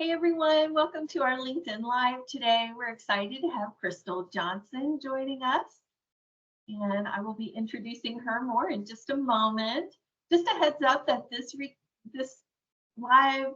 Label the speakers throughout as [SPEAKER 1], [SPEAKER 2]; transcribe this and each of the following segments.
[SPEAKER 1] Hey everyone, welcome to our LinkedIn Live today. We're excited to have Crystal Johnson joining us, and I will be introducing her more in just a moment. Just a heads up that this live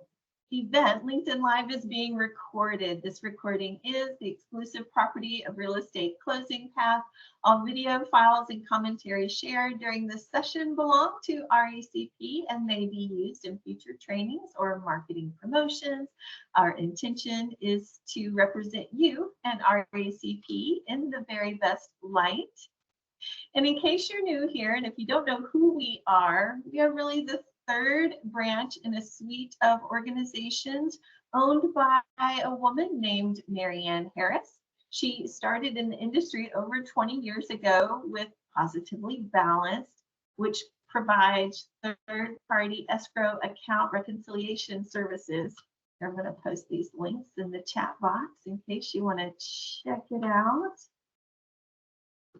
[SPEAKER 1] event, LinkedIn Live, is being recorded. This recording is the exclusive property of Real Estate Closing Path. All video files and commentary shared during this session belong to RECP and may be used in future trainings or marketing promotions. Our intention is to represent you and RECP in the very best light. And in case you're new here, and if you don't know who we are really the third branch in a suite of organizations owned by a woman named Marianne Harris. She started in the industry over 20 years ago with Positively Balanced, which provides third-party escrow account reconciliation services. I'm going to post these links in the chat box in case you want to check it out.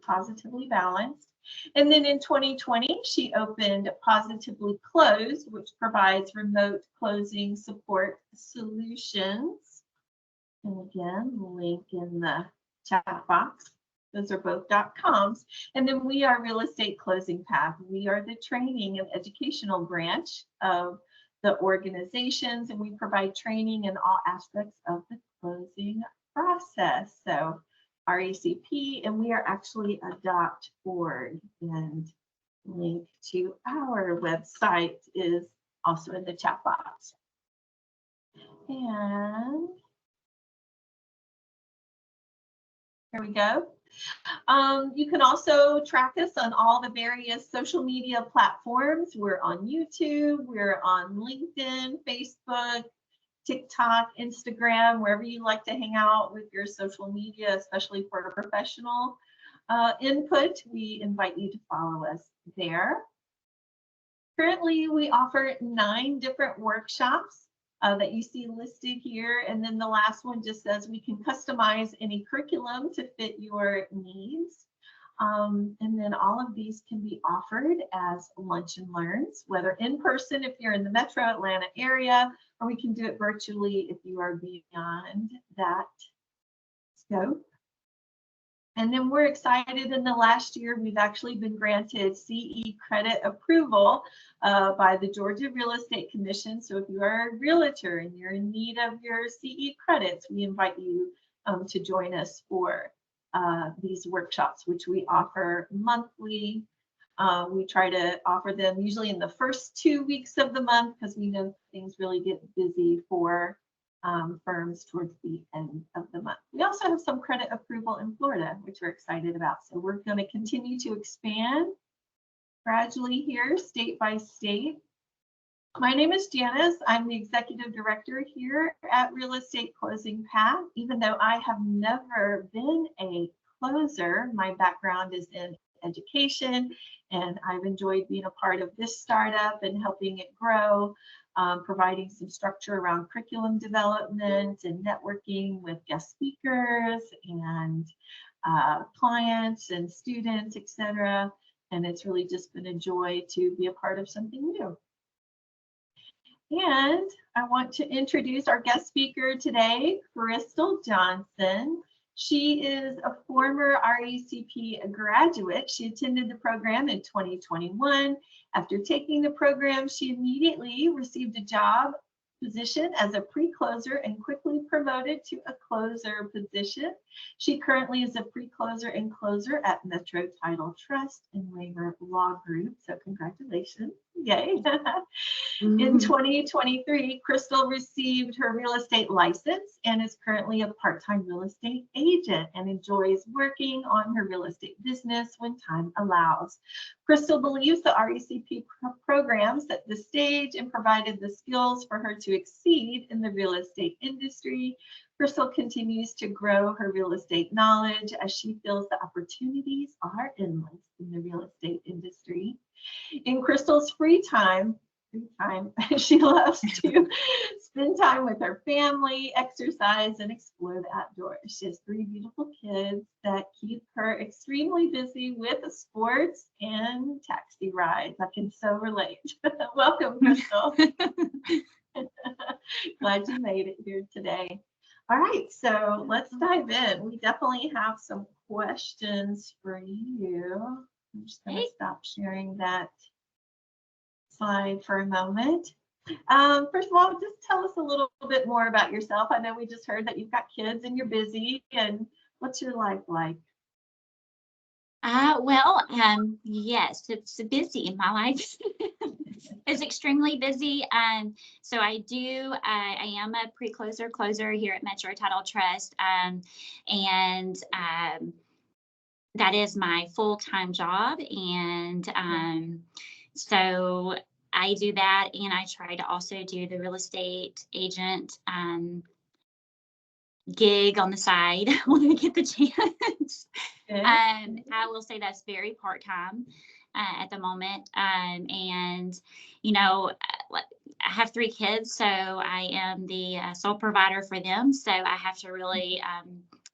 [SPEAKER 1] Positively Balanced. And then in 2020, she opened Positively Closed, which provides remote closing support solutions. And again, link in the chat box. Those are both .coms. And then we are Real Estate Closing Path. We are the training and educational branch of the organizations, and we provide training in all aspects of the closing process. So RECP, and we are actually adopt.org, and link to our website is also in the chat box. And here we go. You can also track us on all the various social media platforms. We're on YouTube, we're on LinkedIn, Facebook, TikTok, Instagram, wherever you like to hang out with your social media, especially for professional input. We invite you to follow us there. Currently, we offer 9 different workshops that you see listed here. And then the last one just says we can customize any curriculum to fit your needs. And then all of these can be offered as lunch and learns, whether in person if you're in the Metro Atlanta area, or we can do it virtually if you are beyond that scope. And then we're excited, in the last year, we've actually been granted CE credit approval by the Georgia Real Estate Commission. So if you are a realtor and you're in need of your CE credits, we invite you to join us for these workshops, which we offer monthly. We try to offer them usually in the first 2 weeks of the month because we know things really get busy for firms towards the end of the month. We also have some credit approval in Florida, which we're excited about. So we're going to continue to expand gradually here, state by state. My name is Janis. I'm the Executive Director here at Real Estate Closing Path. Even though I have never been a closer, my background is in education, and I've enjoyed being a part of this startup and helping it grow, providing some structure around curriculum development and networking with guest speakers and clients and students, etc. And it's really just been a joy to be a part of something new. And I want to introduce our guest speaker today, Crystal Johnson. She is a former RECP graduate. She attended the program in 2021. After taking the program, she immediately received a job position as a pre-closer and quickly promoted to a closer position. She currently is a pre-closer and closer at Metro Title Trust and Waiver Law Group. So congratulations. Yay. In 2023, Crystal received her real estate license and is currently a part-time real estate agent and enjoys working on her real estate business when time allows. Crystal believes the RECP program set the stage and provided the skills for her to exceed in the real estate industry. Crystal continues to grow her real estate knowledge as she feels the opportunities are endless in the real estate industry. In Crystal's free time, she loves to spend time with her family, exercise, and explore the outdoors. She has 3 beautiful kids that keep her extremely busy with sports and taxi rides. I can so relate. Welcome, Crystal. Glad you made it here today. All right, so let's dive in. We definitely have some questions for you. I'm just going to
[SPEAKER 2] Hey.
[SPEAKER 1] stop sharing that slide for a moment. First of all, just tell us a little bit more about yourself. I know we just heard that you've got kids and you're busy, and what's your life like?
[SPEAKER 2] Well, yes, it's busy. My life is extremely busy. So I am a closer here at Metro Title Trust. And that is my full-time job. And so I do that, and I try to also do the real estate agent gig on the side when I get the chance. I will say that's very part-time at the moment. And, you know, I have 3 kids, so I am the sole provider for them. So I have to really,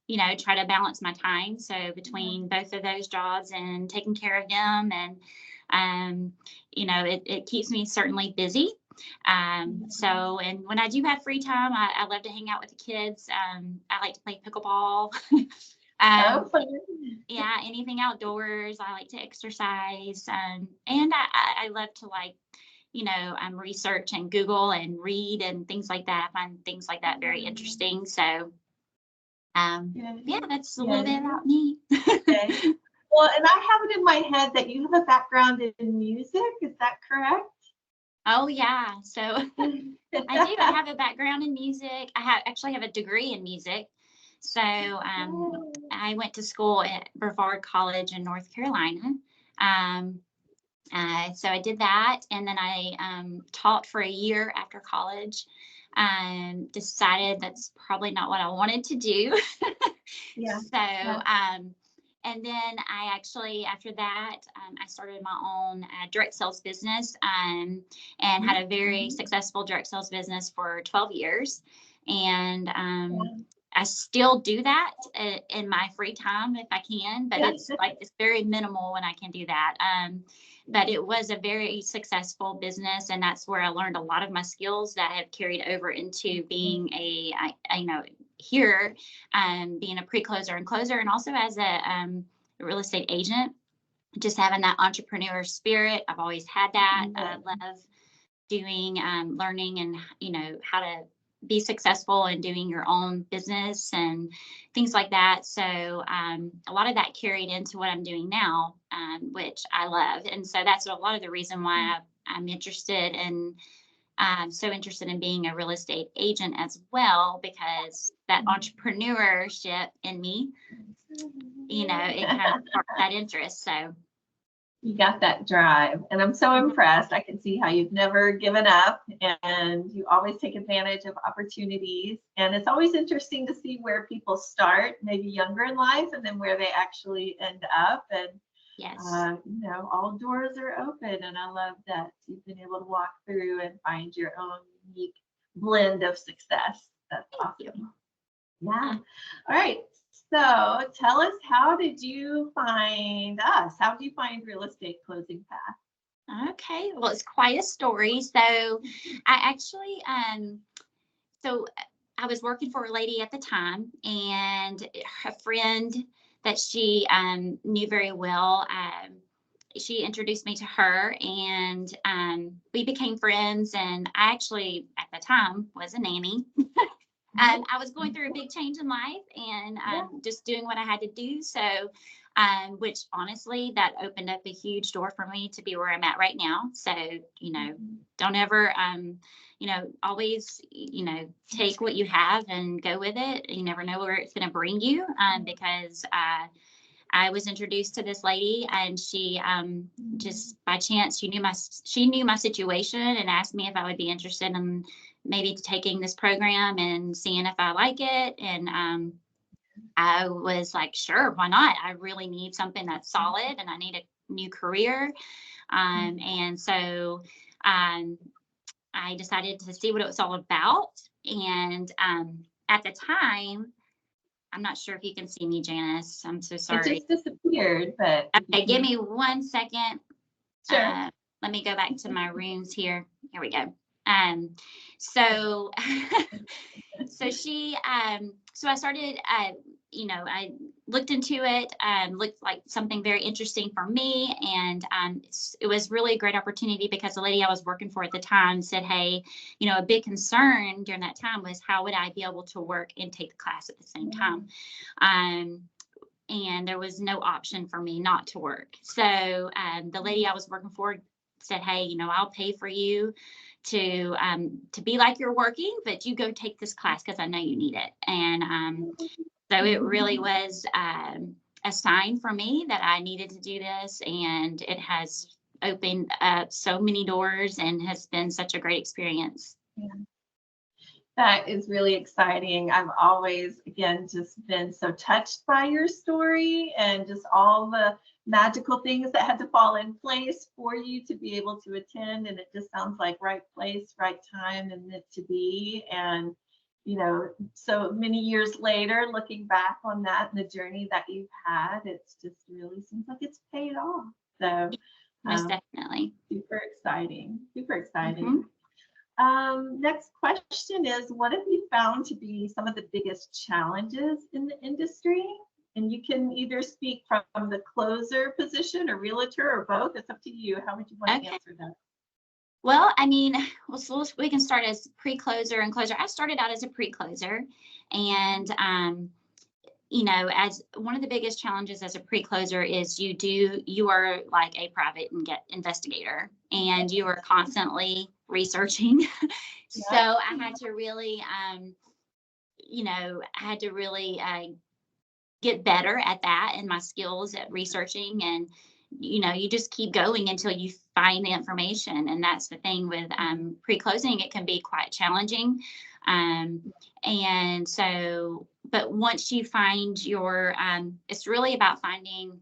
[SPEAKER 2] you know, try to balance my time. So between both of those jobs and taking care of them, and, you know, it keeps me certainly busy. So, and when I do have free time, I love to hang out with the kids. I like to play pickleball.
[SPEAKER 1] Oh, fun.
[SPEAKER 2] Yeah, anything outdoors. I like to exercise. And I love to, like, you know, research and Google and read and things like that. I find things like that very interesting. So, yeah, that's a little bit about me.
[SPEAKER 1] Okay. Well, and I have it in my head that you have a background in music. Is that correct?
[SPEAKER 2] Oh, yeah. So I do. I have a background in music. Actually have a degree in music. So I went to school at Brevard College in North Carolina. So I did that, and then I taught for a year after college. Decided that's probably not what I wanted to do.
[SPEAKER 1] Yeah.
[SPEAKER 2] So, and then I actually, after that, I started my own direct sales business, and had a very successful direct sales business for 12 years. And I still do that in my free time if I can, but it's very minimal when I can do that. But it was a very successful business, and that's where I learned a lot of my skills that have carried over into being you know, here, being a pre-closer and closer, and also as a real estate agent, just having that entrepreneur spirit. I've always had that. I love doing, learning, and, you know, how to be successful in doing your own business and things like that. So a lot of that carried into what I'm doing now, which I love. And so that's a lot of the reason why I'm interested in, so interested in being a real estate agent as well, because that entrepreneurship in me, you know, it kind of sparked that interest. So
[SPEAKER 1] You got that drive, and I'm so impressed. I can see how you've never given up, and you always take advantage of opportunities. And it's always interesting to see where people start, maybe younger in life, and then where they actually end up. And
[SPEAKER 2] yes,
[SPEAKER 1] you know, all doors are open, and I love that you've been able to walk through and find your own unique blend of success. That's awesome. Yeah. All right. So tell us, how did you find us? How did you find Real Estate Closing Path?
[SPEAKER 2] Okay, well, it's quite a story. So I actually, so I was working for a lady at the time, and a friend that she knew very well, she introduced me to her, and we became friends. And I actually, at the time, was a nanny. I was going through a big change in life, and just doing what I had to do. So, which honestly, that opened up a huge door for me to be where I'm at right now. So, you know, don't ever, you know, always, you know, take what you have and go with it. You never know where it's going to bring you, because I was introduced to this lady, and she just by chance, she knew my situation, and asked me if I would be interested in maybe taking this program and seeing if I like it. And I was like, sure, why not? I really need something that's solid, and I need a new career. And so I decided to see what it was all about. And at the time, I'm not sure if you can see me, Janice. I'm so sorry.
[SPEAKER 1] It just disappeared, but
[SPEAKER 2] okay, give me 1 second.
[SPEAKER 1] Sure.
[SPEAKER 2] Let me go back to my rooms here. Here we go. So, so I started, I looked into it, looked like something very interesting for me. And it was really a great opportunity because the lady I was working for at the time said, hey, a big concern during that time was how would I be able to work and take the class at the same time? And there was no option for me not to work. So the lady I was working for said, hey, I'll pay for you to be like you're working, but you go take this class because I know you need it. And so it really was a sign for me that I needed to do this, and it has opened up so many doors and has been such a great experience.
[SPEAKER 1] Yeah. That is really exciting. I've always, again, just been so touched by your story and just all the magical things that had to fall in place for you to be able to attend. And it just sounds like right place, right time, and meant to be. And, so many years later, looking back on that and the journey that you've had, it's just really seems like it's paid off. So
[SPEAKER 2] most definitely.
[SPEAKER 1] Super exciting. Super exciting. Next question is, what have you found to be some of the biggest challenges in the industry? And you can either speak from the closer position or realtor or both. It's up to you. How would you want to answer that?
[SPEAKER 2] Well, so we can start as pre-closer and closer. I started out as a pre-closer, and as one of the biggest challenges as a pre-closer is you are like a private investigator, and you are constantly researching. Yeah. So I had to really, get better at that and my skills at researching, and you just keep going until you find the information. And that's the thing with pre-closing, it can be quite challenging. And so, but once you find your, it's really about finding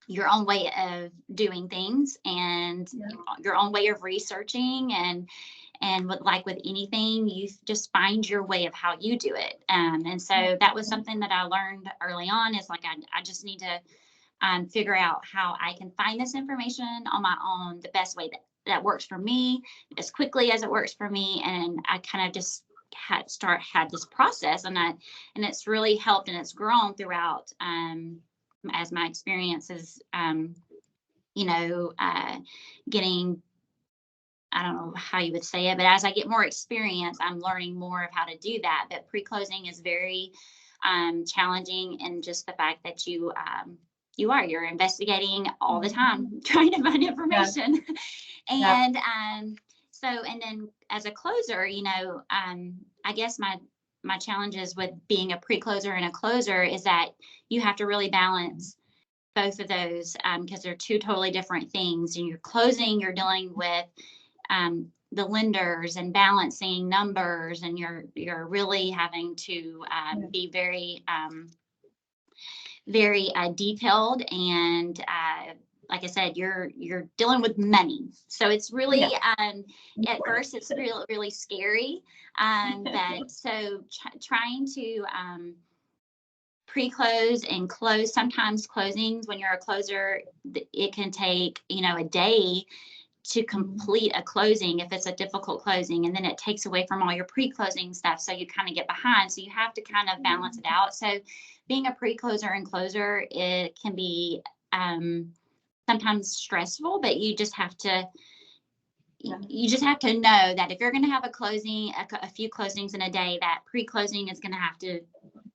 [SPEAKER 2] your own way of doing things and your own way of researching, and with anything, you just find your way of how you do it. And so that was something that I learned early on, is like, I just need to figure out how I can find this information on my own, the best way that works for me, as quickly as it works for me. And I kind of just had this process, and it's really helped, and it's grown throughout as my experiences, getting, I don't know how you would say it, but as I get more experience, I'm learning more of how to do that. But pre-closing is very challenging, and just the fact that you're investigating all the time, trying to find information. Yeah. And and then as a closer, I guess my challenges with being a pre-closer and a closer is that you have to really balance both of those, because they're two totally different things. And you're closing, you're dealing with the lenders and balancing numbers, and you're really having to be very very detailed, and like I said, you're dealing with money, so it's really at first it's really, really scary, but so trying to pre-close and close. Sometimes closings, when you're a closer, it can take a day to complete a closing if it's a difficult closing, and then it takes away from all your pre-closing stuff, so you kind of get behind. So you have to kind of balance it out. So being a pre-closer and closer, it can be sometimes stressful, but you just have to know that if you're going to have a few closings in a day, that pre-closing is going to have to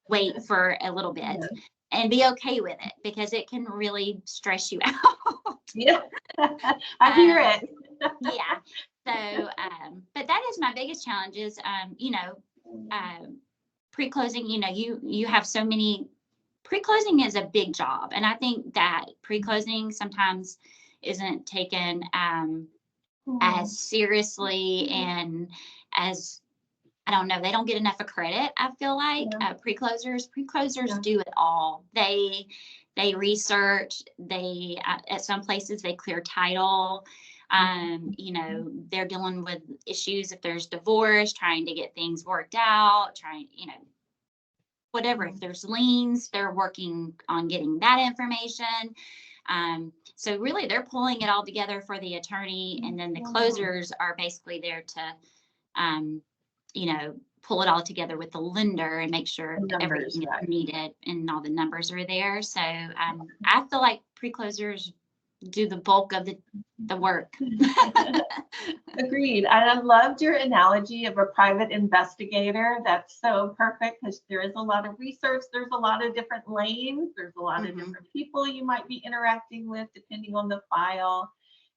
[SPEAKER 2] wait for a little bit, and be okay with it, because it can really stress you out.
[SPEAKER 1] Yeah, I hear it.
[SPEAKER 2] Yeah. So, but that is my biggest challenge is, pre-closing, you have so many, pre-closing is a big job. And I think that pre-closing sometimes isn't taken as seriously and as, I don't know, they don't get enough of credit. I feel like pre-closers do it all. They research, at some places they clear title. They're dealing with issues if there's divorce, trying to get things worked out, whatever. If there's liens, they're working on getting that information. So really they're pulling it all together for the attorney, and then the closers are basically there to, pull it all together with the lender and make sure everything is needed and all the numbers are there. So I feel like pre-closers do the bulk of the work.
[SPEAKER 1] Agreed. I loved your analogy of a private investigator. That's so perfect, because there is a lot of research. There's a lot of different lanes. There's a lot of different people you might be interacting with depending on the file.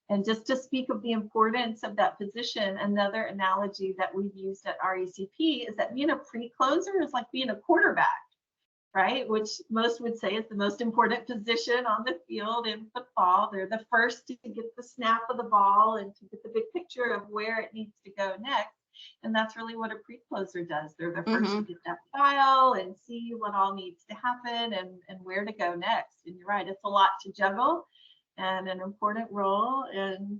[SPEAKER 1] And just to speak of the importance of that position, another analogy that we've used at RECP is that being a pre-closer is like being a quarterback, right? Which most would say is the most important position on the field in football. They're the first to get the snap of the ball and to get the big picture of where it needs to go next. And that's really what a pre-closer does. They're the first to get that file and see what all needs to happen and where to go next. And you're right, it's a lot to juggle and an important role. And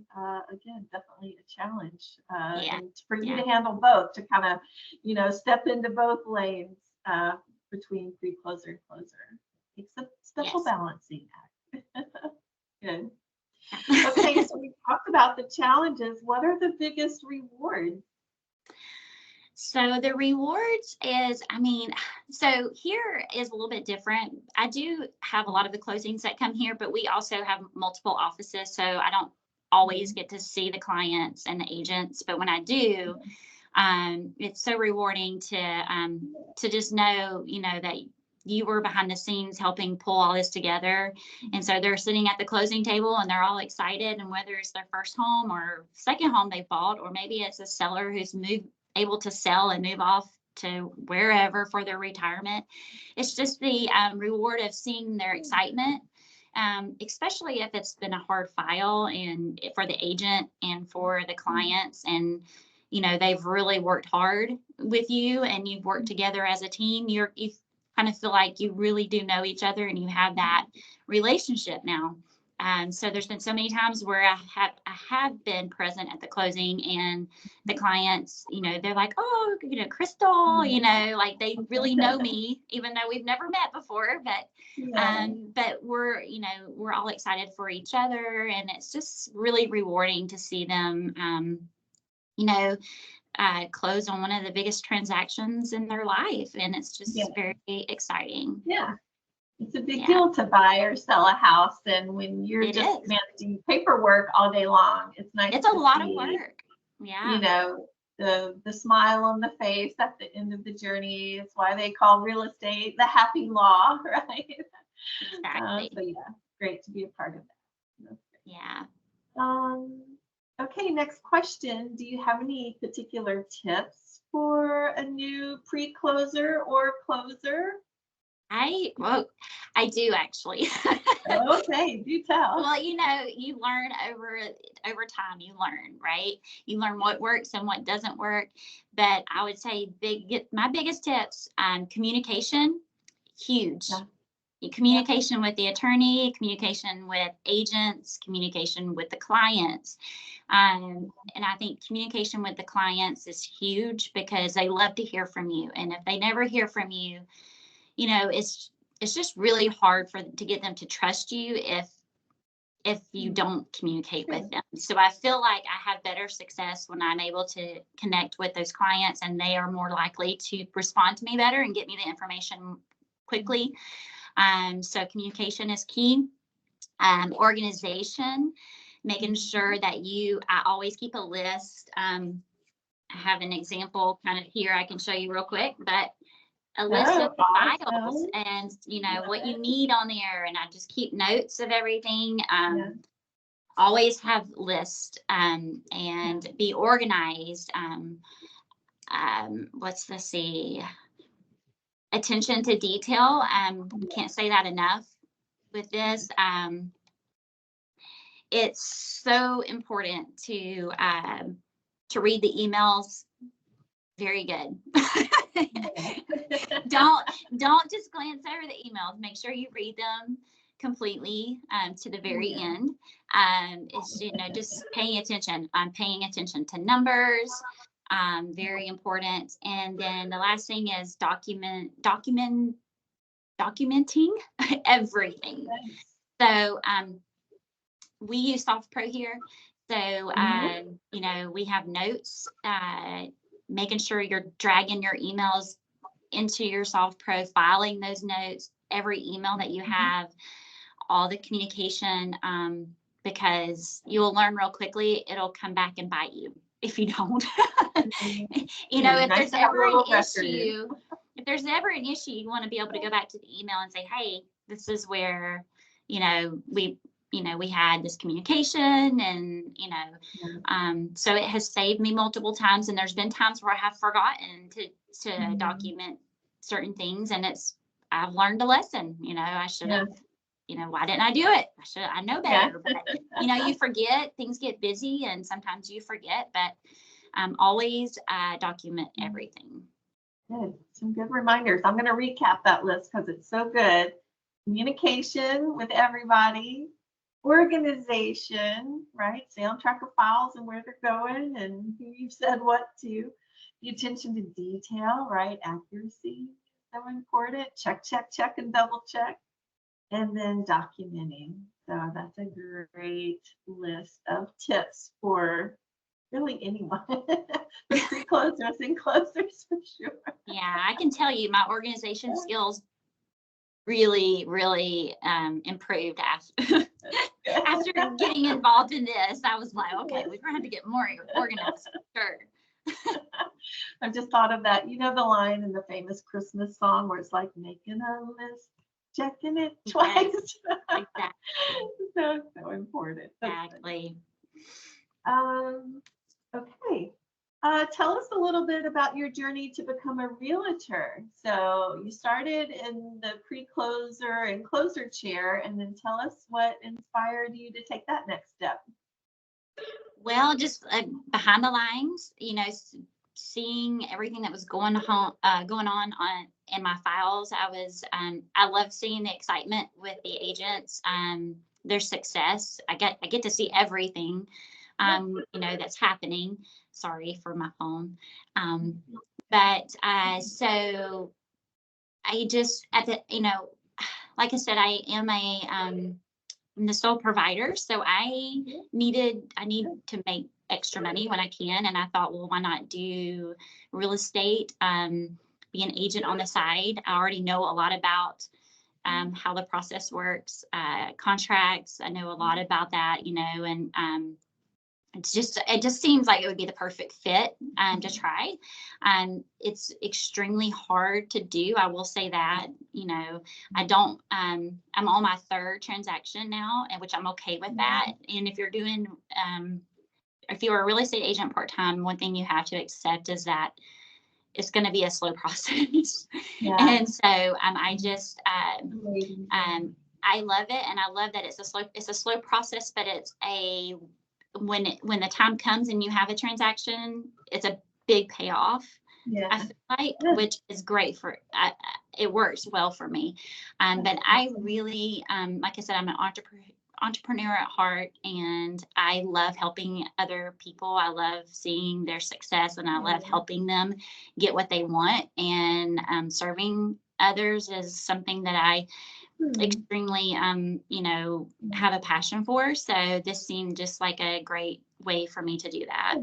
[SPEAKER 1] again, definitely a challenge and for you to handle both, to kind of, step into both lanes between pre-closer and closer. It's a special balancing act. Good. Okay, so we talked about the challenges. What are the biggest rewards?
[SPEAKER 2] So the rewards is, so here is a little bit different. I do have a lot of the closings that come here, but we also have multiple offices. So I don't always get to see the clients and the agents, but when I do, it's so rewarding to just know, that you were behind the scenes helping pull all this together. And so they're sitting at the closing table and they're all excited. And whether it's their first home or second home they bought, or maybe it's a seller who's able to sell and move off to wherever for their retirement, it's just the reward of seeing their excitement. Especially if it's been a hard file and for the agent and for the clients, and they've really worked hard with you and you've worked together as a team. You kind of feel like you really do know each other and you have that relationship now. So there's been so many times where I have been present at the closing, and the clients, they're like, oh, Crystal, like they really know me, even though we've never met before, but we're all excited for each other, and it's just really rewarding to see them, close on one of the biggest transactions in their life, and it's just very exciting.
[SPEAKER 1] Yeah. It's a big deal to buy or sell a house, and when you're just managing paperwork all day long, it's nice.
[SPEAKER 2] It's a lot of work. Yeah.
[SPEAKER 1] The smile on the face at the end of the journey. It's why they call real estate the happy law, right?
[SPEAKER 2] Exactly.
[SPEAKER 1] So great to be a part of that.
[SPEAKER 2] Yeah.
[SPEAKER 1] Okay, next question. Do you have any particular tips for a new pre-closer or closer?
[SPEAKER 2] I do actually.
[SPEAKER 1] Okay, do tell.
[SPEAKER 2] Well, you learn over time, right? You learn what works and what doesn't work. But I would say my biggest tips, communication, huge. Communication with the attorney, communication with agents, communication with the clients. And I think communication with the clients is huge, because they love to hear from you. And if they never hear from you, it's just really hard to get them to trust you if you don't communicate with them. So I feel like I have better success when I'm able to connect with those clients, and they are more likely to respond to me better and get me the information quickly. So communication is key. Organization, making sure that I always keep a list. I have an example kind of here I can show you real quick, but a list of files and what you need on there, and I just keep notes of everything. Always have lists and be organized. Let's see, attention to detail. Can't say that enough with this. It's so important to read the emails. Very good. Don't just glance over the emails. Make sure you read them completely to the very end. It's just paying attention. Paying attention to numbers. Very important. And then the last thing is documenting everything. So we use SoftPro here. So, you know, we have notes, making sure you're dragging your emails into your SoftPro, filing those notes, every email that you have, all the communication, because you'll learn real quickly, it'll come back and bite you if you don't. You know, if there's ever an issue, you want to be able to go back to the email and say, hey, this is where, you know, we had this communication, and, you know, so it has saved me multiple times. And there's been times where I have forgotten to document certain things, and I've learned a lesson. You know, I should have, you know, why didn't I do it? I know better, but you know, you forget, things get busy, and sometimes you forget, but always document everything.
[SPEAKER 1] Good. Some good reminders. I'm going to recap that list because it's so good. Communication with everybody, organization, right? Stay on track of files and where they're going and who you've said what to. The attention to detail, right? Accuracy, so important. Check, and double check. And then documenting. So that's a great list of tips for really anyone. The pre-closers and closers for sure.
[SPEAKER 2] Yeah, I can tell you my organization skills really, really improved after getting involved in this. I was like, okay, we're gonna have to get more organized. Sure.
[SPEAKER 1] I've just thought of that. You know the line in the famous Christmas song where it's like making a list, checking it twice.
[SPEAKER 2] Yes, exactly.
[SPEAKER 1] So important.
[SPEAKER 2] Exactly.
[SPEAKER 1] Okay. Tell us a little bit about your journey to become a realtor. So you started in the pre-closer and closer chair, and then tell us what inspired you to take that next step.
[SPEAKER 2] Well, just behind the lines, you know, seeing everything that was going on in my files. I love seeing the excitement with the agents, their success. I get to see everything, you know, that's happening. Sorry for my phone. But so I just, you know, like I said, I am I'm the sole provider, so I need to make extra money when I can, and I thought, well, why not do real estate, be an agent on the side. I already know a lot about how the process works, contracts. I know a lot about that, you know, and it just seems like it would be the perfect fit to try. It's extremely hard to do. I will say that, you know, I'm on my third transaction now, and which I'm okay with that. And if you're a real estate agent part-time, one thing you have to accept is that it's going to be a slow process. And so I just I love it, and I love that it's a slow process, but it's when the time comes and you have a transaction, it's a big payoff. I feel like, which is great it works well for me. But I really, like I said, I'm an entrepreneur at heart, and I love helping other people. I love seeing their success, and I love helping them get what they want, and serving others is something that I extremely, you know, have a passion for. So this seemed just like a great way for me to do that.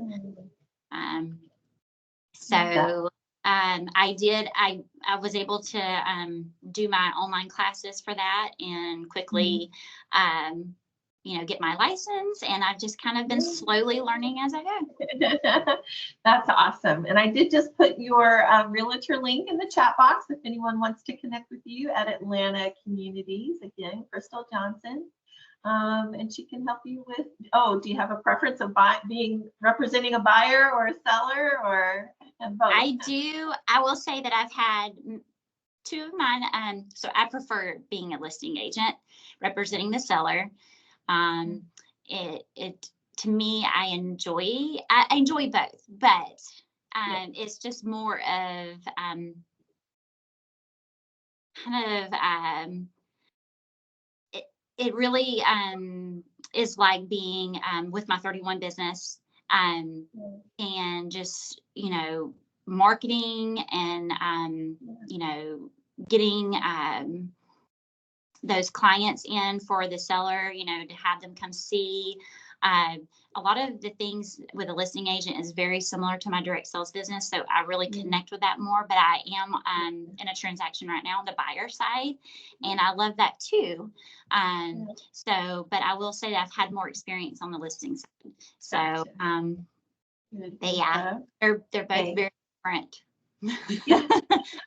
[SPEAKER 2] I was able to do my online classes for that, and quickly, you know, get my license, and I've just kind of been slowly learning as I go.
[SPEAKER 1] That's awesome. And I did just put your realtor link in the chat box if anyone wants to connect with you at Atlanta Communities. Again, Crystal Johnson. And she can help you with, do you have a preference of representing a buyer or a seller, or both?
[SPEAKER 2] I do. I will say that I've had two of mine. So I prefer being a listing agent, representing the seller. To me, I enjoy both, but it's just more of it really is like being with my 31 business, and just, you know, marketing and you know, getting those clients in for the seller, you know, to have them come see. A lot of the things with a listing agent is very similar to my direct sales business. So I really connect with that more, but I am in a transaction right now on the buyer side, and I love that too. So, but I will say that I've had more experience on the listing side. So, they're both very different.
[SPEAKER 1] Yeah,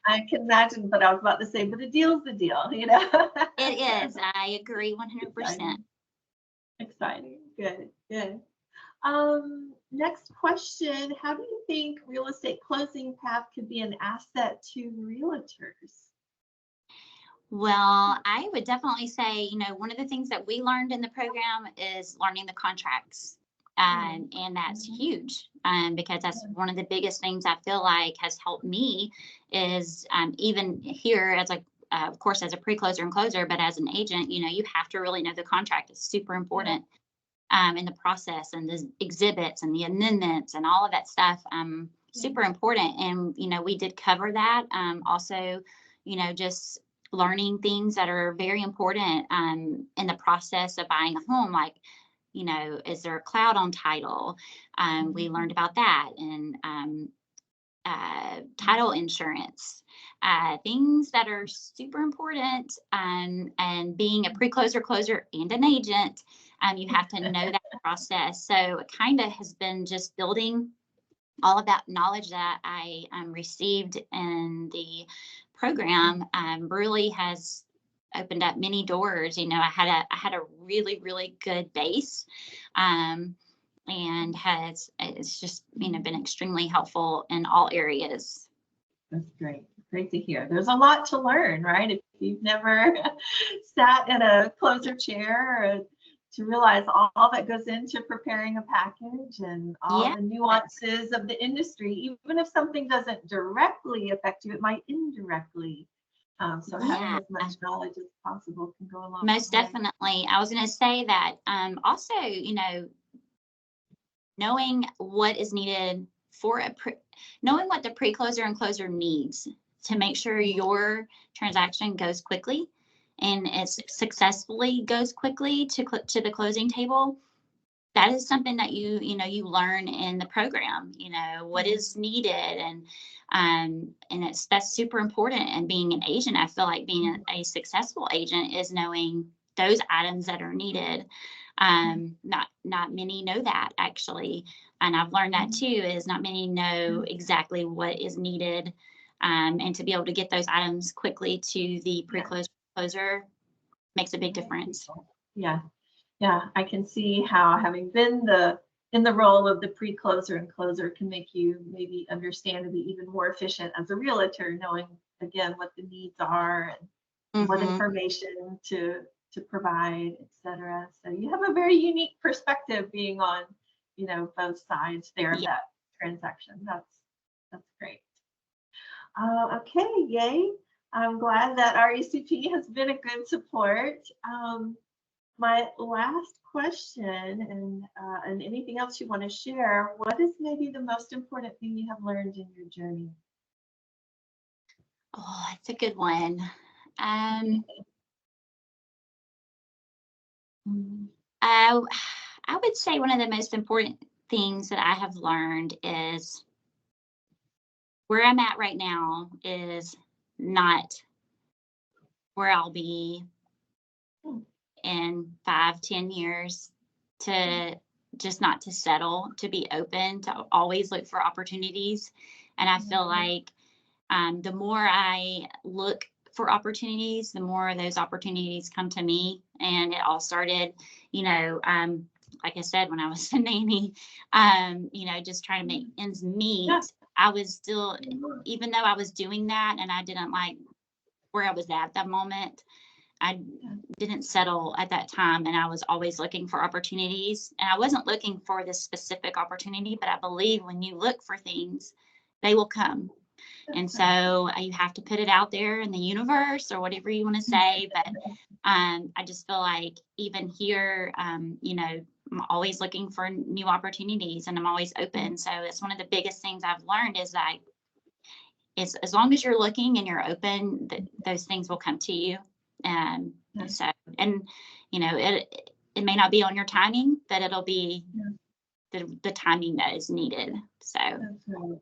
[SPEAKER 1] I can imagine, but I was about to say, but a deal's the deal, you know?
[SPEAKER 2] It is. I agree 100%.
[SPEAKER 1] Exciting. Good, good. Next question. How do you think real estate closing path could be an asset to realtors?
[SPEAKER 2] Well, I would definitely say, you know, one of the things that we learned in the program is learning the contracts. And that's huge, because that's one of the biggest things I feel like has helped me is even here as a, of course, as a pre-closer and closer, but as an agent, you know, you have to really know the contract. It's super important in the process, and the exhibits and the amendments and all of that stuff, super important. And, you know, we did cover that. Also, you know, just learning things that are very important in the process of buying a home, like, you know, is there a cloud on title? We learned about that, and title insurance, things that are super important. And being a pre-closer, closer, and an agent, you have to know that process. So it kind of has been just building all of that knowledge that I received in the program. Really has opened up many doors. You know, I had a really, really good base, and it's just, you know, been extremely helpful in all areas.
[SPEAKER 1] That's great. Great to hear. There's a lot to learn, right? If you've never sat in a closer chair, or to realize all that goes into preparing a package and all the nuances of the industry, even if something doesn't directly affect you, it might indirectly. So having as much knowledge as possible can go a long way.
[SPEAKER 2] Most definitely. I was going to say that also, you know, knowing what is needed for knowing what the pre-closer and closer needs to make sure your transaction goes quickly and it successfully goes quickly to the closing table. That is something that you learn in the program, you know, what is needed. And that's super important. And being an agent, I feel like being a successful agent is knowing those items that are needed. Not many know that, actually. And I've learned that too, is not many know exactly what is needed. And to be able to get those items quickly to the pre-closer makes a big difference.
[SPEAKER 1] Yeah. Yeah, I can see how having been in the role of the pre-closer and closer can make you maybe understand and be even more efficient as a realtor, knowing again what the needs are and what information to provide, etc. So you have a very unique perspective being on, you know, both sides there of that transaction. That's great. Okay, yay. I'm glad that RECP has been a good support. My last question, and anything else you want to share, what is maybe the most important thing you have learned in your journey?
[SPEAKER 2] Oh, that's a good one. I would say one of the most important things that I have learned is where I'm at right now is not where I'll be in 5-10 years. To just not to settle, to be open, to always look for opportunities. And I feel like the more I look for opportunities, the more those opportunities come to me. And it all started, you know, like I said, when I was a nanny, you know, just trying to make ends meet. I was still, even though I was doing that and I didn't like where I was at that moment, I didn't settle at that time, and I was always looking for opportunities. And I wasn't looking for this specific opportunity, but I believe when you look for things, they will come. And so you have to put it out there in the universe, or whatever you want to say. But I just feel like even here, you know, I'm always looking for new opportunities, and I'm always open. So it's one of the biggest things I've learned is that as long as you're looking and you're open, those things will come to you. So, and it may not be on your timing, but it'll be the timing that is needed. So
[SPEAKER 1] that's right.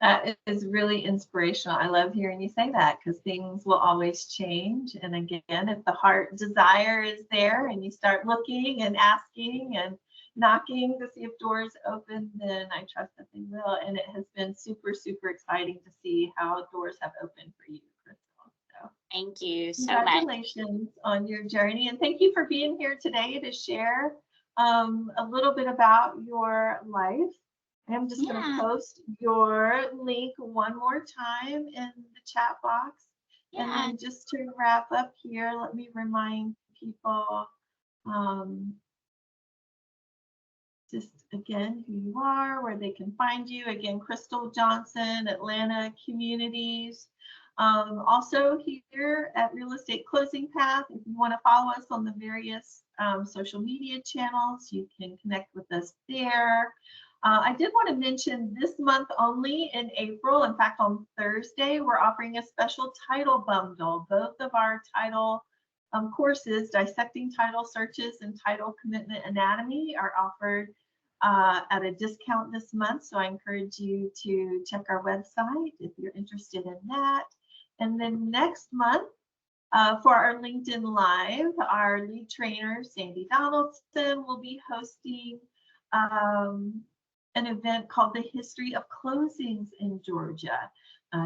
[SPEAKER 1] That is really inspirational. I love hearing you say that, because things will always change. And again, if the heart desire is there and you start looking and asking and knocking to see if doors open, then I trust that they will. And it has been super, super exciting to see how doors have opened for you, Crystal. So
[SPEAKER 2] thank you so much.
[SPEAKER 1] Congratulations on your journey. And thank you for being here today to share a little bit about your life. I'm just going to post your link one more time in the chat box. And then just to wrap up here, let me remind people just again who you are, where they can find you. Again, Crystal Johnson, Atlanta Communities. Also here at Real Estate Closing Path, if you want to follow us on the various social media channels, you can connect with us there. I did want to mention this month only in April, in fact, on Thursday, we're offering a special title bundle. Both of our title courses, Dissecting Title Searches and Title Commitment Anatomy, are offered at a discount this month. So I encourage you to check our website if you're interested in that. And then next month, for our LinkedIn Live, our lead trainer, Sandi Donaldson, will be hosting an event called The History of Closings in Georgia.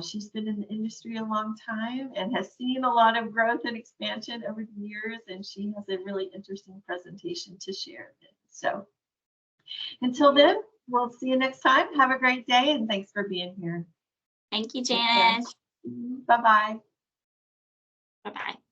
[SPEAKER 1] She's been in the industry a long time and has seen a lot of growth and expansion over the years, and she has a really interesting presentation to share. So until then, we'll see you next time. Have a great day, and thanks for being here.
[SPEAKER 2] Thank you, Janis.
[SPEAKER 1] Bye-bye.
[SPEAKER 2] Bye-bye.